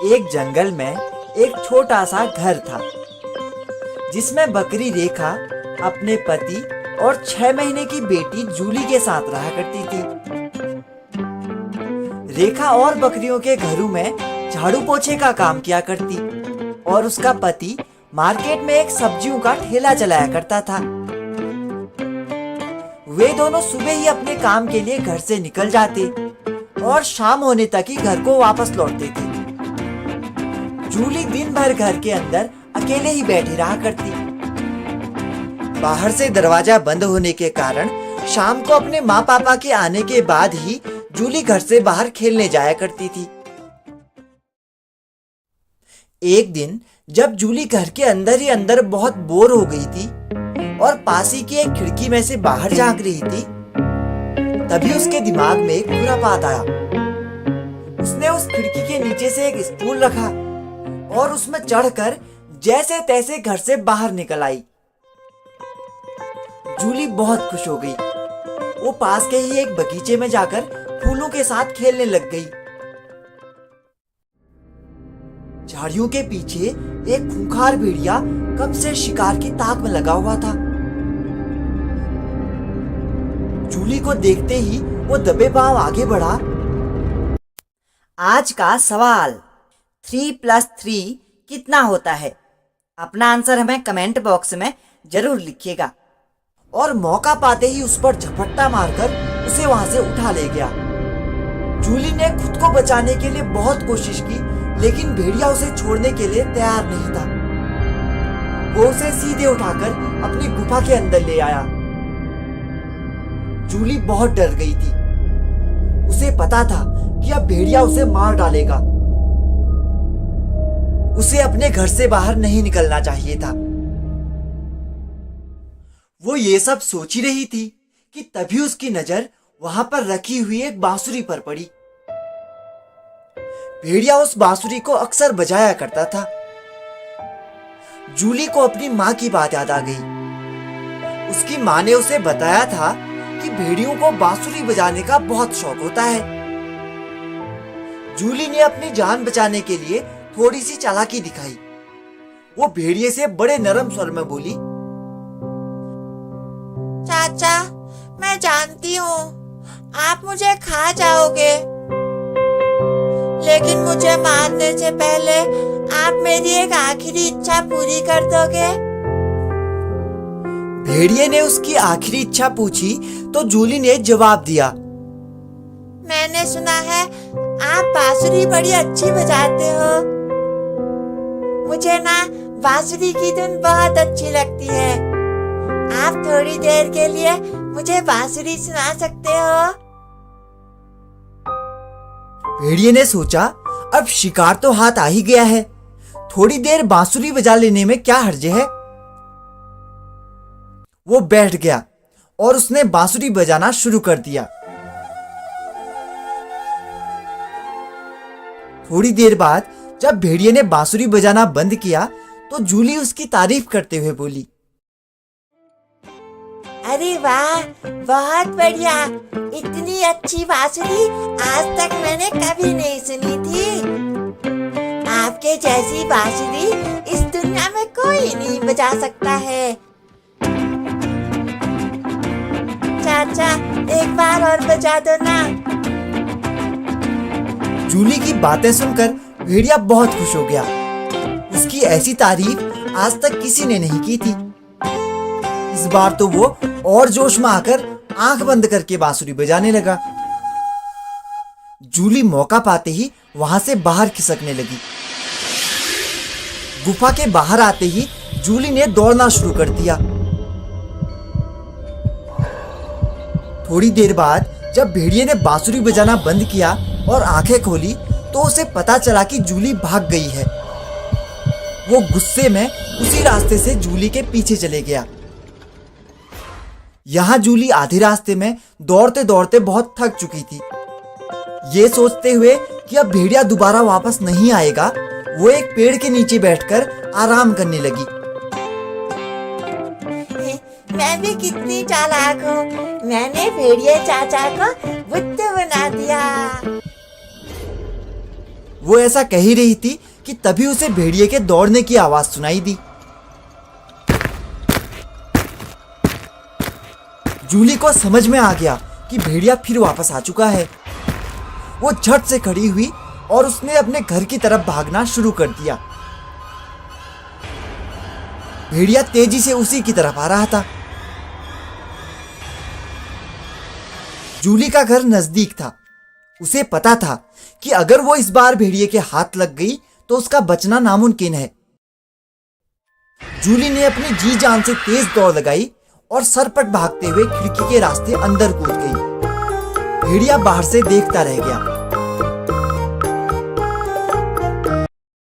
एक जंगल में एक छोटा सा घर था जिसमें बकरी रेखा अपने पति और 6 महीने की बेटी जूली के साथ रहा करती थी। रेखा और बकरियों के घरों में झाड़ू पोछे का काम किया करती और उसका पति मार्केट में एक सब्जियों का ठेला चलाया करता था। वे दोनों सुबह ही अपने काम के लिए घर से निकल जाते और शाम होने तक ही घर को वापस लौटते थे। जूली दिन भर घर के अंदर अकेले ही बैठी रहा करती। बाहर से दरवाजा बंद होने के कारण शाम को अपने माँ पापा के आने के बाद ही जूली घर से बाहर खेलने जाया करती थी। एक दिन जब जूली घर के अंदर ही अंदर बहुत बोर हो गई थी और पास ही की एक खिड़की में से बाहर झांक रही थी, तभी उसके दिमाग में एक बुरा बात आया। उसने उस खिड़की के नीचे से एक स्टूल रखा और उसमें चढ़कर जैसे तैसे घर से बाहर निकल आई। जूली बहुत खुश हो गई। वो पास के ही एक बगीचे में जाकर फूलों के साथ खेलने लग गई। झाड़ियों के पीछे एक खूंखार भेड़िया कब से शिकार की ताक में लगा हुआ था। जूली को देखते ही वो दबे पांव आगे बढ़ा। आज का सवाल 3+3 कितना होता है? अपना आंसर हमें कमेंट बॉक्स में जरूर लिखिएगा। और मौका पाते ही उस पर झपट्टा मारकर उसे वहां से उठा ले गया। जूली ने खुद को बचाने के लिए बहुत कोशिश की, लेकिन भेड़िया उसे छोड़ने के लिए तैयार नहीं था। वो उसे सीधे उठाकर अपनी गुफा के अंदर ले आया। जूली बहुत डर गई थी। उसे पता था कि अब भेड़िया उसे मार डालेगा। उसे अपने घर से बाहर नहीं निकलना चाहिए था। वो ये सब सोच ही रही थी कि तभी उसकी नजर वहां पर रखी हुई एक बांसुरी पर पड़ी। भेड़िया उस बांसुरी को अक्सर बजाया करता था। जूली को अपनी माँ की बात याद आ गई। उसकी माँ ने उसे बताया था कि भेड़ियों को बांसुरी बजाने का बहुत शौक होता है। जूली ने अपनी जान बचाने के लिए थोड़ी सी चालाकी दिखाई। वो भेड़िए से बड़े नरम स्वर में बोली, चाचा, मैं जानती हूँ आप मुझे खा जाओगे, लेकिन मुझे मारने से पहले आप मेरी एक आखिरी इच्छा पूरी कर दोगे? भेड़िए ने उसकी आखिरी इच्छा पूछी तो जूली ने जवाब दिया, मैंने सुना है आप बांसुरी बड़ी अच्छी बजाते हो। मुझे ना बांसुरी की धुन बहुत अच्छी लगती है। आप थोड़ी देर के लिए मुझे बांसुरी सुना सकते हो? भेड़िए ने सोचा, अब शिकार तो हाथ आ ही गया है, थोड़ी देर बांसुरी बजा लेने में क्या हर्ज है। वो बैठ गया और उसने बांसुरी बजाना शुरू कर दिया। थोड़ी देर बाद जब भेड़िए ने बांसुरी बजाना बंद किया तो जूली उसकी तारीफ करते हुए बोली, अरे वाह, बहुत बढ़िया। इतनी अच्छी बांसुरी आज तक मैंने कभी नहीं सुनी थी। आपके जैसी बांसुरी इस दुनिया में कोई नहीं बजा सकता है। चाचा, एक बार और बजा दो ना। जूली की बातें सुनकर भेड़िया बहुत खुश हो गया। उसकी ऐसी तारीफ आज तक किसी ने नहीं की थी। इस बार तो वो और जोश में आकर आंख बंद करके बांसुरी बजाने लगा। जूली मौका पाते ही वहां से बाहर खिसकने लगी। गुफा के बाहर आते ही जूली ने दौड़ना शुरू कर दिया। थोड़ी देर बाद जब भेड़िए ने बांसुरी बजाना बंद किया और आंखें खोली तो उसे पता चला कि जूली भाग गई है। वो गुस्से में उसी रास्ते से जूली के पीछे चले गया। यहाँ जूली आधे रास्ते में दौड़ते दौड़ते बहुत थक चुकी थी। ये सोचते हुए कि अब भेड़िया दोबारा वापस नहीं आएगा, वो एक पेड़ के नीचे बैठकर आराम करने लगी। मैं भी कितनी चालाक हूँ। मैंने भेड़िए चाचा को बुद्धू बना दिया। वो ऐसा कह ही रही थी कि तभी उसे भेड़िए के दौड़ने की आवाज सुनाई दी। जूली को समझ में आ गया कि भेड़िया फिर वापस आ चुका है। वो झट से खड़ी हुई और उसने अपने घर की तरफ भागना शुरू कर दिया। भेड़िया तेजी से उसी की तरफ आ रहा था। जूली का घर नजदीक था। उसे पता था कि अगर वो इस बार भेड़िए के हाथ लग गई तो उसका बचना नामुमकिन है। जूली ने अपनी जी जान से तेज दौड़ लगाई और सरपट भागते हुए खिड़की के रास्ते अंदर कूद गई। भेड़िया बाहर से देखता रह गया।